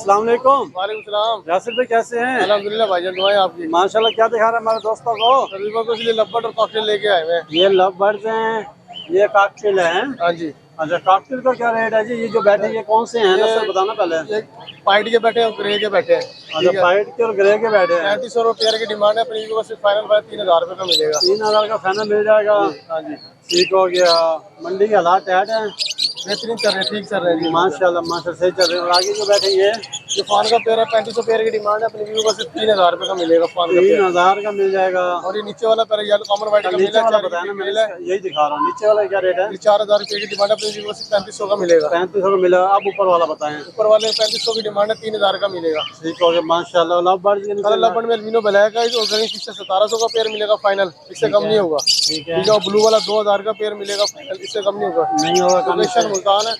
अस्सलाम वालेकुम। वालेकुम सलाम। यासिर भाई कैसे हैं? अल्हम्दुलिल्लाह भाईजान, दुआएं आपकी। माशाल्लाह। क्या दिखा रहे हैं हमारे दोस्तों को? तकरीबन को इसलिए लब्बट और कॉकटेल लेके आए हुए हैं। ये लव बर्ड्स हैं, ये कॉकटेल हैं। हाँ जी। अच्छा, कॉकटेल का क्या रेट है जी? ये जो बैठे ये कौन से हैं? नस्ल बताना पहले। ये पाइट के बैठे हैं, ग्रे के बैठे हैं। अच्छा, वाइट के और ग्रे के बैठे हैं। 3500 पेयर की डिमांड है, अपनी को सिर्फ फाइनल प्राइस 3000 रुपये का मिलेगा। 3000 का फाइनल मिल जाएगा। हाँ जी, ठीक हो गया। मंडी के हालात टाइट हैं? बेहतरीन चल रहे हैं, ठीक चल रहे हैं जी। माशाल्लाह माशाल्लाह सही चल रहे हैं। और आगे जो बैठे ये फान का पेयर है, 3500 पेयर की डिमांड है, अपनी व्यू को सिर्फ 3000 रुपये का मिलेगा फान का पेयर। 3000 का मिल जाएगा। और ये नीचे वाला पेयर येलो कॉमन व्हाइट का नीचे वाला बताया ना, मिलेगा, मैंने यही दिखा रहा हूँ। नीचे वाला क्या रेट है? 4000 रुपये की डिमांड है, अपनी व्यू को सिर्फ 3500 का मिलेगा। 3500 का मिला। अब ऊपर वाला बताएं। ऊपर वाले 3500 की डिमांड है, 3000 का मिलेगा। ठीक हो गया माशाल्लाह। लव बर्ड्स के नीचे लबन में अल्बिनो ब्लैक है, जो गरीब पीछे 1700 का पेयर मिलेगा फाइनल, इससे कम नहीं होगा। ठीक है। और ब्लू वाला 2000 का पेयर मिलेगा फाइनल, इससे कम नहीं होगा। नहीं होगा। लोकेशन मुल्तान है,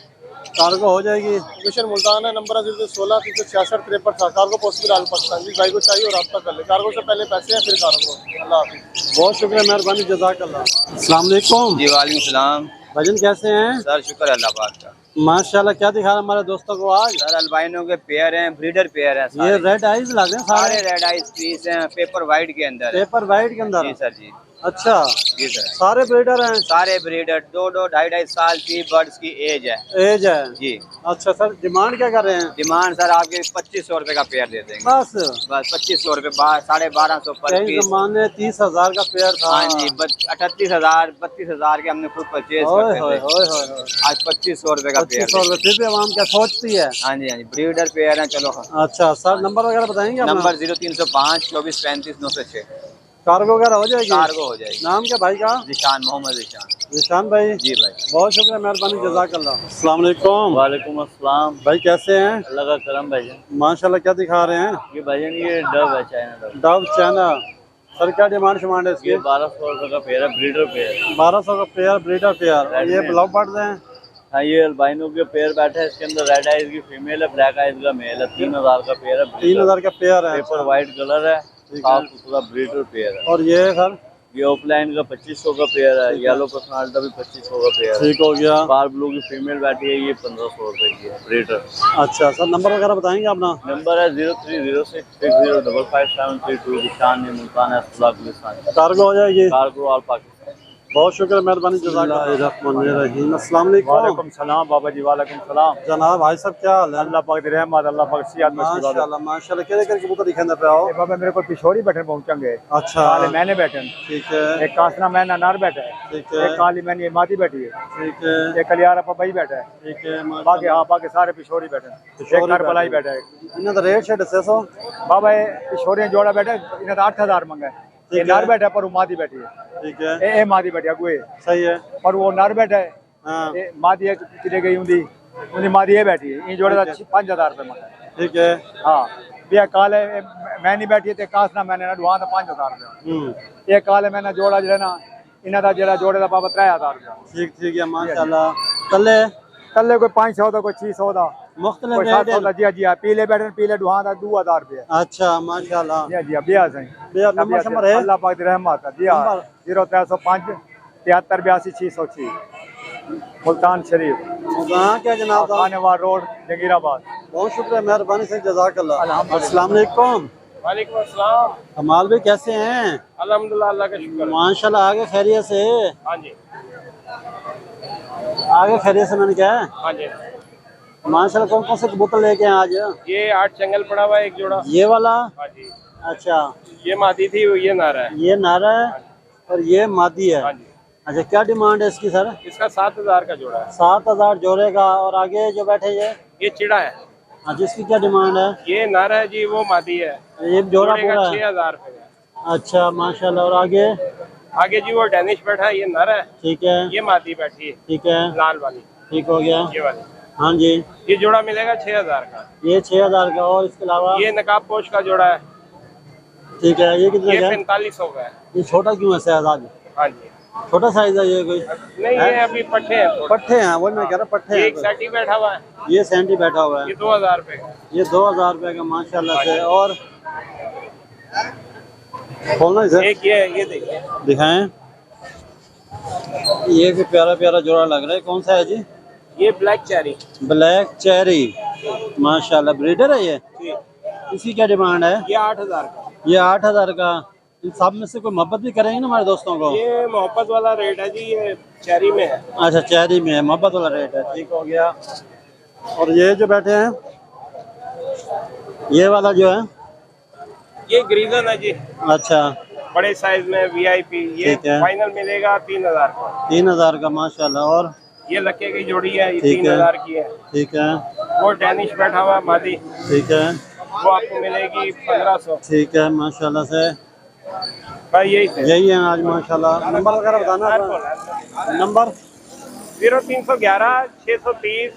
कार्गो हो जाएगी। लोकेशन मुल्तान है। नंबर है 16 366 53 कार्गो पॉसिबल आल पाकिस्तान जी। भाई को चाहिए और रब्ता कर ले। कार्गो से पहले पैसे हैं, फिर कार्गो। अल्लाह हाफिज़। बहुत शुक्रिया, मेहरबानी, जज़ाकल्लाह। अस्सलाम वालेकुम जी वालेकुम सलाम। भजन कैसे हैं? सर शुक्र अल्लाह पाक का। माशाल्लाह। क्या दिखा रहे हैं हमारे दोस्तों को आज? सर अल्बाइनो के पेयर हैं, ब्रीडर पेयर हैं सारे। ये रेड आइज लगे हैं सारे सारे? रेड आइस पीस हैं, पेपर वाइट के अंदर है। पेपर वाइट के अंदर? जी सर जी। अच्छा, जी सर। सारे ब्रीडर हैं? सारे ब्रीडर, 2-2 2.5 साल की बर्ड्स की एज है। एज है जी। अच्छा सर, डिमांड क्या कर रहे हैं? डिमांड सर आपके 2500 रुपए का पेयर दे देंगे। बस बस 2500 रुपए, 1250 पर कई पीस। जमाने 30,000 का पेयर था। हाँ जी, 38,000 32,000 के हमने खुद परचेज करते थे। आज 2500 रुपए का पेयर। 2500 रुपये। फिर भी आवाम क्या सोचती है? हाँ जी, हाँ जी, ब्रीडर पेयर है। चलो अच्छा सर, नंबर वगैरह बताएंगे अपना? नंबर 0305 24 35 906। कार्गो वगैरह हो जाएगी? कार्गो हो जाएगी। नाम क्या भाई का? जिशान, मोहम्मद जिशान। निशान भाई। जी भाई। बहुत शुक्रिया, मेहरबानी, जज़ाकल्लाह। अस्सलाम वालेकुम। वालेकुम अस्सलाम। भाई कैसे हैं? अल्लाह का करम भाईजान। माशाल्लाह। क्या दिखा रहे हैं? ये भाईजान ये डव है, China Dove. Dove China. Sir क्या डिमांड है इसकी? ये 1200 रुपये का पेयर है, ब्रीडर पेयर। 1200 का पेयर, ब्रीडर पेयर। ये लव बर्ड्स हैं? हाँ, ये अल्बाइनो के पेयर बैठे हैं। इसके अंदर रेड आइज की फीमेल है, ब्लैक आइज का मेल है। 3000 का पेयर है। 3000 का पेयर है। पेपर वाइट कलर है, साफ सुथरा ब्रीडर पेयर है। और ये सर? ये ऑफलाइन का 2500 का पेयर है। येलो पर्सनालिटी भी 2500 का पेयर है। ठीक हो गया। बार ब्लू की फीमेल बैठी है, ये 1500 रुपये की है, ब्रीडर। अच्छा सर, नंबर वगैरह बताएंगे अपना? नंबर है 0306605532। निशान है मुल्तान है, कार्गो हो जाएगी? Cargo all Pakistan. बहुत शुक्रिया, मेहरबानी, जज़ाकल्लाह। अस्सलाम वालेकुम। वालेकुम सलाम बाबा जी, वालेकुम सलाम। जनाब भाई साहब क्या हाल है? अल्लाह पाक दी रहमत, अल्लाह पाक सियात में माशाल्लाह माशाल्लाह। केड़े कबूतर दिखांदे पे आओ? बाबा मेरे को पिछोड़ी बैठे पहुंचेंगे। अच्छा, काले मैंने बैठे, ठीक है एक कासना मैना नार बैठा है, ठीक है एक काली मैनी मादी बैठी है, ठीक है एक कलियारा पपाई बैठा है, ठीक है। बाकी हाँ बाकी सारे पिछोड़ी बैठे हैं। एक करबलाई बैठा है। इन्हें तो रेट शेट दसो। बाबा ये पिछोड़ी जोड़ा बैठा है, इन्हें तो 8000 मंगा है। ये ठीक है। नर बैठा है पर वो मादी बैठी है। ठीक है, ए मादी बैठी अगुए, सही है। पर वो नर बैठा है। हाँ ये मादी है चले गई उंदी, उंदी मादी ये बैठी है। ये जोड़े का 5000 रुपये मंगा है। ठीक है। हाँ भैया काले मैनी बैठी है, कासना मैंने ना वहाँ तो 5000 रुपये। ये काले मैंने जोड़ा जो है ना, इन्हें का जोड़ा जोड़े का बाबा 3000 रुपये। ठीक ठीक है माशाल्लाह। तले कल कोई 500 का, कोई 600 का, मुख्तलिफ कोई रेट 700 का। जी जी हाँ, पीले बैठे पीले दुआ का 2000 रुपये। अच्छा माशाल्लाह। जी जी भैया सही भैया नंबर शंबर है? अल्लाह पाक दी रहमत है। जी हाँ, 0305 73 82 606 मुल्तान शरीफ, कहाँ क्या जनाब साहब? खानेवार रोड, जंगीराबाद। बहुत शुक्रिया, मेहरबानी से, जज़ाकल्लाह। अस्सलाम वालेकुम। वालेकुम अस्सलाम। कमाल भाई कैसे हैं? अल्हम्दुलिल्लाह, अल्लाह का शुक्र। माशाल्लाह। आगे खैरियत से? हाँ जी, आगे खैरियत से मैंने क्या है? हाँ जी। माशाल्लाह। कौन कौन से कबूतर लेके हैं आज? ये 8 चंगल पड़ा हुआ है, एक जोड़ा। ये वाला? हाँ जी। अच्छा, ये मादी थी, ये नारा है। ये नारा है और ये मादी है। हाँ जी। अच्छा, क्या डिमांड है इसकी सर? इसका 7000 का जोड़ा है। 7000 जोड़े का। और आगे जो बैठे ये चिड़ा है। अच्छा, इसकी क्या डिमांड है? ये नारा है जी, वो मादी है। ये जोड़ा जोड़े का पूरा? 6000 रुपये का। अच्छा माशाल्लाह। और आगे? आगे जी वो डेनिश बैठा है, ये नारा है। ठीक है ये मादी बैठी है, ठीक है, लाल वाली, ठीक हो गया। ये वाली। हाँ जी, ये जोड़ा मिलेगा 6000 का। ये 6000 का। और इसके अलावा? ये नकाब पोश का जोड़ा है, ठीक है। ये कितने ये का है? 4500 का है। ये छोटा क्यों है शहजाद? हाँ जी। छोटा साइज है ये कोई? नहीं ये अभी पट्टे हैं थोड़े। पट्टे हैं, वही मैं कह रहा पट्टे ये हैं। एक सेटी बैठा हुआ है, ये सैंडी बैठा हुआ है, ये 2000 रुपये का। ये 2000 रुपए का माशाल्लाह से। और खोलना इसे, एक ये देखिए, दिखाएं। ये भी प्यारा प्यारा जोड़ा लग रहा है। कौन सा है जी? ये ब्लैक चेरी। ब्लैक चेरी माशाल्लाह, ब्रीडर है ये। इसकी क्या डिमांड है? ये 8,000 का। ये 8,000 का। इन सब में से कोई मोहब्बत भी करेंगे ना हमारे दोस्तों को? ये मोहब्बत वाला रेट है जी, ये चेरी में है। अच्छा, चेरी में है, मोहब्बत वाला रेट है। ठीक हो गया। और ये जो बैठे हैं, ये वाला जो है, ये ग्रीजन है जी, अच्छा बड़े साइज में वीआईपी। ये ठीक है। फाइनल मिलेगा 3,000 का। 3,000 का माशाल्लाह। और ये लक्के की जोड़ी है, ये ठीक है। 3,000 की है। ठीक है, वो डेनिश बैठा हुआ मादी, ठीक है, वो आपको मिलेगी 1,500। ठीक है माशाल्लाह से। भाई यही थे। यही है आज माशाल्लाह। नंबर वगैरह बताना अपना। नंबर 0311 630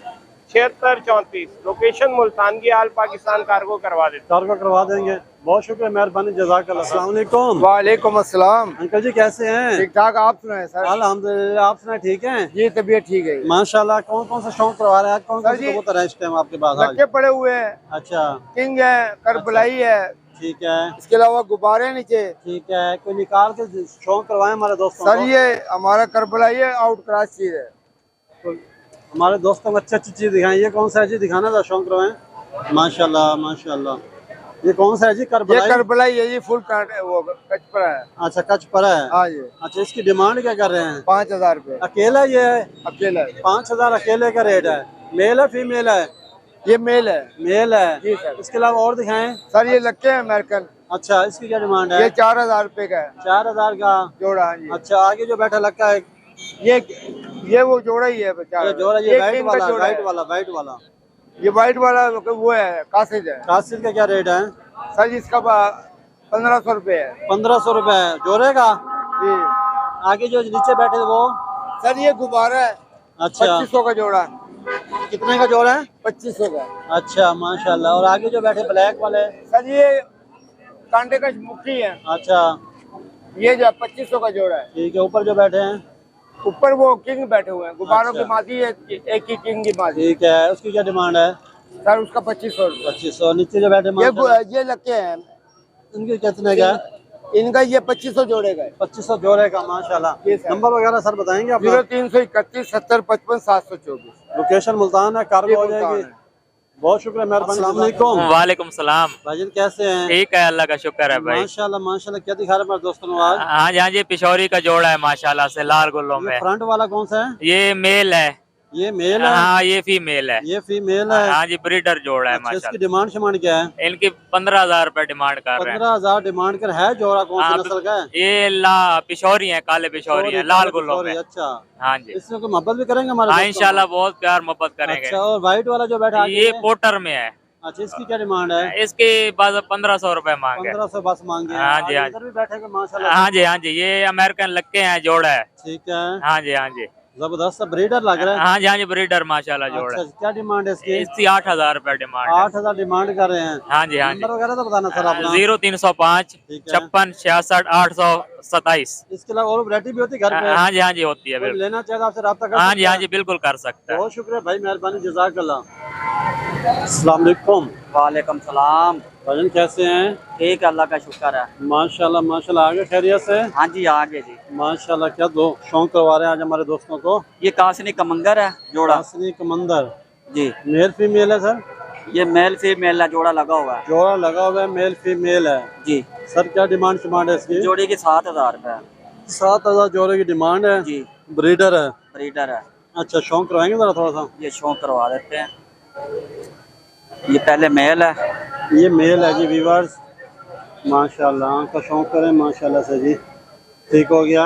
7634। लोकेशन मुल्तान की आल पाकिस्तान कार्गो करवा देते। कार्गो करवा देंगे। बहुत शुक्रिया, मेहरबानी, जज़ाकल्लाह। अस्सलाम वालेकुम। वालेकुम अस्सलाम। अंकल जी कैसे हैं? ठीक ठाक, आप सुनाए सर? अल्हम्दुलिल्लाह, आप सुनाए ठीक हैं? जी तबीयत ठीक है। माशाल्लाह। कौन कौन सा शौक करवा रहे हैं आज? कौन कौन सर से जी, कबूतर है इस टाइम आपके पास आज? लक्के पड़े हुए हैं, अच्छा, किंग है, करबलाई है, ठीक है, इसके अलावा गुब्बारे नीचे। ठीक है। कोई निकाल के शौक करवाए हमारे दोस्तों सर को। ये हमारा करबलाई है, आउट क्लास चीज है। तो हमारे दोस्तों को अच्छी अच्छी चीज दिखाएं। ये कौन सा है जी, दिखाना था शौक करवाएं। माशाल्लाह माशाल्लाह। ये कौन सा है जी? ये करबलाई। करबलाई है जी, फुल काट वो कच पर है। अच्छा, कच पर है। हाँ जी। अच्छा, इसकी डिमांड क्या कर रहे हैं? 5,000 रुपए अकेला ये है? अकेला है। 5,000 अकेले का रेट है। मेल है फीमेल है? ये मेल है मेल है जी सर। इसके अलावा और दिखाएं। सर ये लक्के है अमेरिकन, अच्छा, इसकी क्या डिमांड है? ये 4,000 रुपए का है 4,000 का जोड़ा। हाँ जी। अच्छा, आगे जो बैठा लगता है ये वो जोड़ा ही है। ये जोड़ा, ये वाइट किंग का वाला, जोड़ा वाइट है। वाला, वाइट वाला। ये वाइट वाला वो है, कासिद है। कासिद का क्या रेट है? सर जी इसका 1,500 रुपए है 1,500 रुपए है जोड़े का। जी। आगे जो नीचे बैठे थे वो? सर ये गुब्बारा है, अच्छा, 2,500 का जोड़ा। कितने का जोड़ा है? 2,500 का। अच्छा माशाल्लाह। और आगे जो बैठे ब्लैक वाले? सर ये कांटे का मुखी है, अच्छा, ये जो 2,500 का जोड़ा है। ठीक है। ऊपर जो बैठे हैं? ऊपर वो किंग बैठे हुए हैं, गुब्बारों अच्छा। की मादी है, एक ही किंग की मादी। ठीक है। उसकी क्या डिमांड है? सर उसका 2,500 रुपये। 2500। नीचे जो बैठे माशाल्लाह, ये लक्के हैं, इनके कितने का? इनका ये 2,500 जोड़े का है। 2500 जोड़े का माशाल्लाह। जी सर। नंबर वगैरह सर बताएंगे अपना? 0331 70 55 724। लोकेशन मुल्तान है, कार्गो हो मुल्तान जाएगी। है। बहुत शुक्रिया, मेहरबानी। अस्सलाम वालेकुम। वालेकुम सलाम। भाईजान कैसे हैं? ठीक है, अल्लाह का शुक्र है भाई। माशाल्लाह माशाल्लाह। क्या दिखा रहे हैं हमारे दोस्तों को आज? हाँ जी, हाँ जी, पिशौरी का जोड़ा है माशाल्लाह से, लाल गुल्लों ये में। फ्रंट वाला कौन सा है? ये मेल है। ये मेल है? हाँ, ये फीमेल है। ये फीमेल है? हाँ जी, ब्रीडर जोड़ा है अच्छा, इसकी माशाल्लाह। डिमांड शिमांड क्या है? इनकी 15,000 रुपए डिमांड कर रहे हैं। 15,000 डिमांड कर है। जोड़ा कौन सी हाँ, नस्ल का है? ये ला पिशौरी है, काले पिशौरी है, लाल गुल्लों में। अच्छा, हाँ जी, इसमें कोई मोहब्बत भी करेंगे हमारे हाँ दोस्तों को? इंशाल्लाह बहुत प्यार मोहब्बत करेंगे। अच्छा, और व्हाइट वाला जो बैठा आगे ये है? पोटर में है। अच्छा, इसकी क्या डिमांड है? इसके बाद 1,500 रुपए मांगे। 1500 बस मांगे हैं। हाँ जी, हाँ आगे इधर भी बैठे माशाल्लाह। हाँ जी, हाँ जी, ये अमेरिकन लक्के हैं, जोड़ा है। ठीक है, हाँ जी, हाँ जी, जबरदस्त ब्रीडर लग रहा है। हाँ जी, हाँ जी, ब्रीडर माशाल्लाह जोड़ा अच्छा, है। क्या डिमांड है इसकी? इसकी 8,000 रुपए डिमांड है। 8,000 डिमांड कर रहे हैं। हाँ जी, हाँ जी। नंबर वगैरह तो बताना सर अपना। 0305 ठीक है। 56 66 827। इसके अलावा और वैरायटी भी होती है घर पे? हाँ जी, हाँ जी, होती है कोई बिल्कुल। लेना चाहे तो आपसे राब्ता कर हाँ सकते जी, हाँ हैं? जी, बिल्कुल कर सकता है। बहुत शुक्रिया भाई, मेहरबानी, जज़ाकल्लाह। अस्सलाम वालेकुम। वालेकुम सलाम। भाईजान कैसे हैं? ठीक है, अल्लाह का शुक्र है। माशाल्लाह माशाल्लाह। आगे खैरियत से? हाँ जी, आगे जी। माशाल्लाह। क्या दो शौक करवा रहे हैं आज हमारे दोस्तों को? ये कासनी कमंगर है जोड़ा कासनी कमंदर। जी। मेल फीमेल है सर? ये मेल फीमेल है, जोड़ा लगा हुआ है जोड़ा लगा हुआ है, मेल फीमेल है जी। सर। क्या डिमांड शिमांड है इसकी? जोड़ी की 7,000 रुपए 7,000 जोड़े की डिमांड है जी। ब्रीडर है? ब्रीडर है। अच्छा, शौक करवाएंगे जरा थोड़ा सा? ये शौक करवा देते हैं। ये पहले मेल है। ये मेल है जी वीवर्स। माशाल्लाह, आँख का शौक करें माशाल्लाह से जी। ठीक हो गया।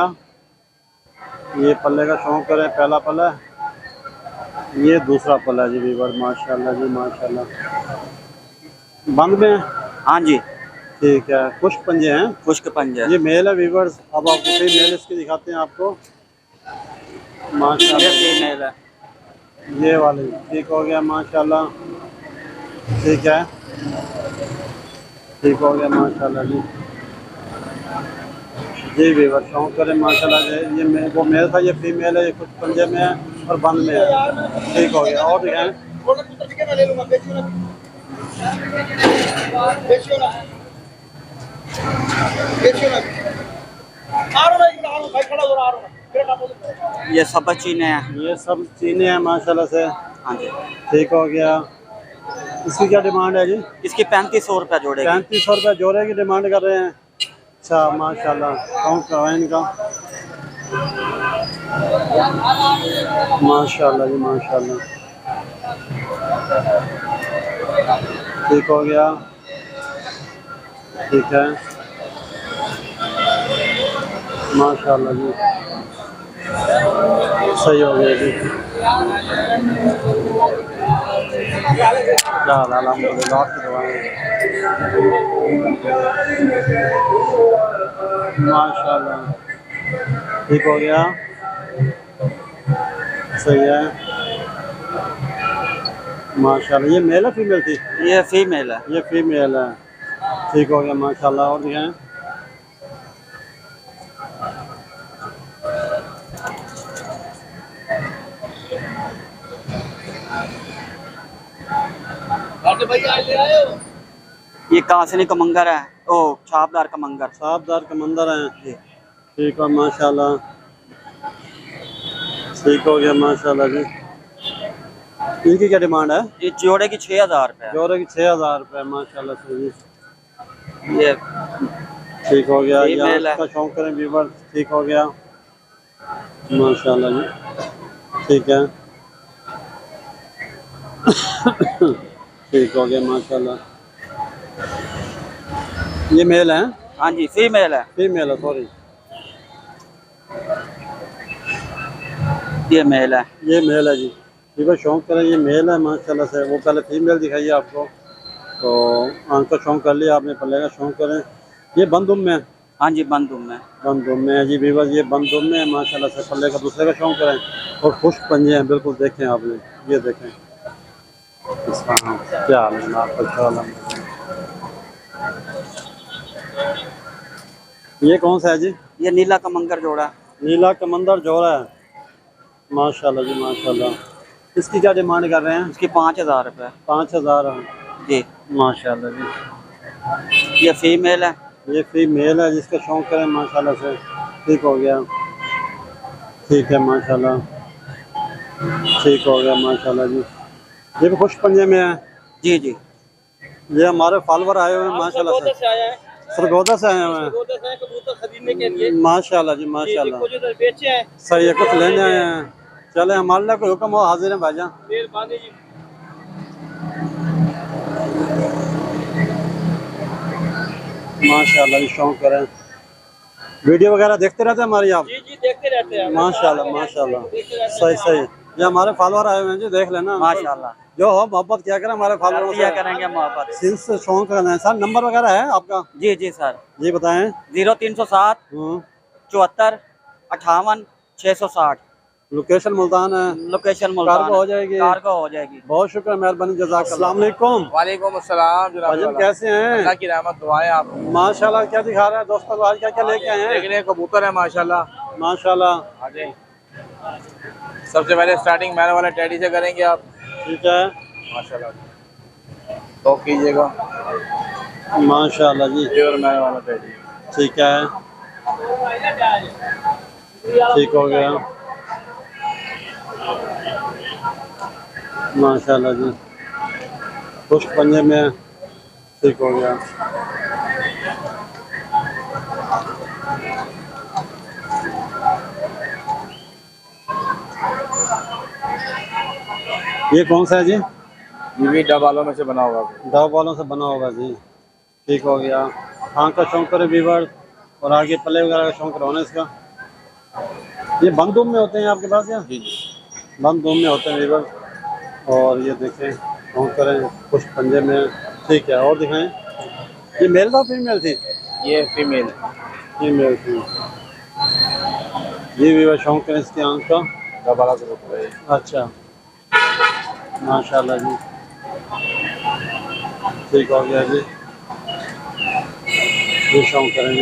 ये पल्ले का शौक करें, पहला पल्ला, ये दूसरा पल्ला जी वीवर। माशाल्लाह जी माशाल्लाह। बंद में? हाँ जी, ठीक है। कुछ पंजे हैं? खुश्क पंजे। ये मेल है वीवर्स। अब आपको फीमेल इसकी दिखाते हैं आपको। ये माशाल्लाह फीमेल है। ये वाली। ठीक हो गया माशाल्लाह। ठीक है, ठीक हो गया माशाल्लाह जी। जी वीवर शौक करें माशाल्लाह जी। ये वो मेल था, ये फीमेल है। ये कुछ पंजे में है और बंद में है। ठीक हो गया। और दिखाएं। ये सब चीने हैं। ये सब चीनी है माशाल्लाह से। हाँ जी, ठीक हो गया। इसकी क्या डिमांड है जी? इसकी 3500 रुपया जोड़ेगी। 3500 रुपये जोड़े की डिमांड कर रहे हैं। अच्छा माशाल्लाह, कौन करवाएं इनका? माशाल्लाह जी माशाल्लाह। ठीक हो गया। ठीक है माशाल्लाह जी, सही हो गया जी। क्या हाल अल्हम्दुलिल्लाह, आपकी दुआएं। माशाल्लाह ठीक हो गया, सही है माशाल्लाह। ये मेल है फीमेल थी? ये फीमेल है। ये फीमेल है। ठीक हो गया माशाल्लाह। और दिखाएं। ये कासनी कमंगर है, ओ छापदार कमंगर। साहबदार के मंदिर हैं। ठीक है माशाल्लाह। ठीक हो गया माशाल्लाह जी। इनकी क्या डिमांड है? ये जोड़े की 6000 रुपया। जोड़े की 6000 रुपये माशाल्लाह से जी। ये ठीक हो गया। ये मेल है। का शौक करें व्यूवर। ठीक हो गया माशाल्लाह जी। ठीक है ठीक हो गया माशाल्लाह। ये मेल है? हाँ जी, फीमेल है। फीमेल है, सॉरी। ये मेल है। ये मेल है जी। ठीक है, शौक करें ये मेल है माशाल्लाह से। वो पहले फीमेल दिखाइए आपको, तो आंख का शौक कर लिया आपने, पल्ले का शौक करें। ये बंदुम में? हाँ जी, बंदूम में। बंदुम में है जी व्यूवर, ये बंदुम में है माशाल्लाह से। पल्ले का दूसरे का शौक करें। और खुश पंजे हैं बिल्कुल, देखें आपने, ये देखें। क्या हाल है आपका? ख्याल है। ये कौन सा है जी? ये नीला कमंगर जोड़ा। नीला कमंदर जोड़ा है माशाल्लाह जी माशाल्लाह। इसकी क्या डिमांड कर रहे हैं? इसकी 5000 रुपये। 5000 जी। माशाल्लाह जी। ये फीमेल है। ये फीमेल है, जिसका शौक करें माशाल्लाह से। ठीक हो गया। ठीक है माशाल्लाह। ठीक हो गया माशाल्लाह जी। ये भी खुश पंजे में है? जी जी। ये हमारे फॉलोवर आए हुए हैं माशाल्लाह से। सरगोदा से आए हुए हैं माशाल्लाह जी माशाल्लाह। सही है, कुछ लेने आए हैं। चले, हमारे लिए कोई हुक्म हो, हाजिर है भाईजान। माशाल्लाह जी, शौक करें। वीडियो वगैरह देखते रहते हैं हमारी आप? जी जी, देखते रहते हैं। माशाल्लाह माशाल्लाह, सही सही। ये हमारे फॉलोवर आए हुए हैं जी, देख लेना। माशाल्लाह। जो हो मोहब्बत क्या करें हमारे फॉलोवर किया करेंगे मोहब्बत। सिंस शौक करना है। सर नंबर वगैरह है आपका? जी जी सर। जी बताएं। 0307 74 58 660। लोकेशन मुल्तान है। लोकेशन मुल्तान। कार्गो हो जाएगी? कार्गो हो जाएगी। बहुत शुक्र, मेहरबानी, जज़ाकल्लाह। अस्सलाम वालेकुम। वालेकुम अस्सलाम जनाब। भाईजान कैसे हैं? अल्लाह की रहमत दुआएं आप। माशाल्लाह। क्या दिखा रहा है दोस्तों? आज क्या क्या लेके आए हैं? देखने कबूतर है माशाल्लाह। माशाल्लाह। आगे सबसे पहले स्टार्टिंग मैन वाला टेडी से करेंगे आप। ठीक है माशाल्लाह, तो कीजिएगा माशाल्लाह जी। प्योर मैन वाला टेडी। ठीक है, ठीक हो गया माशाल्लाह जी। खुश पंजे में। ठीक हो गया। ये कौन सा है जी? ये भी डब वालों में से बना हुआ है। दवा वालों से बना होगा जी। ठीक हो गया। आँख का शौक करे व्यूअर, और आगे पल्ले वगैरह का शौक रहो ना इसका। ये बंदूम में होते हैं आपके पास या? जी जी, बंदूम में होते हैं व्यूअर। और ये देखें, शौक करें, कुछ पंजे में। ठीक है, और दिखाएं। ये मेल था फीमेल थी? ये फीमेल फीमेल थी जी व्यूअर। शौक करें इसकी आँख का। डब वाला से होता है। अच्छा माशाल्लाह जी। ठीक हो गया जी। ये शौक करेंगे।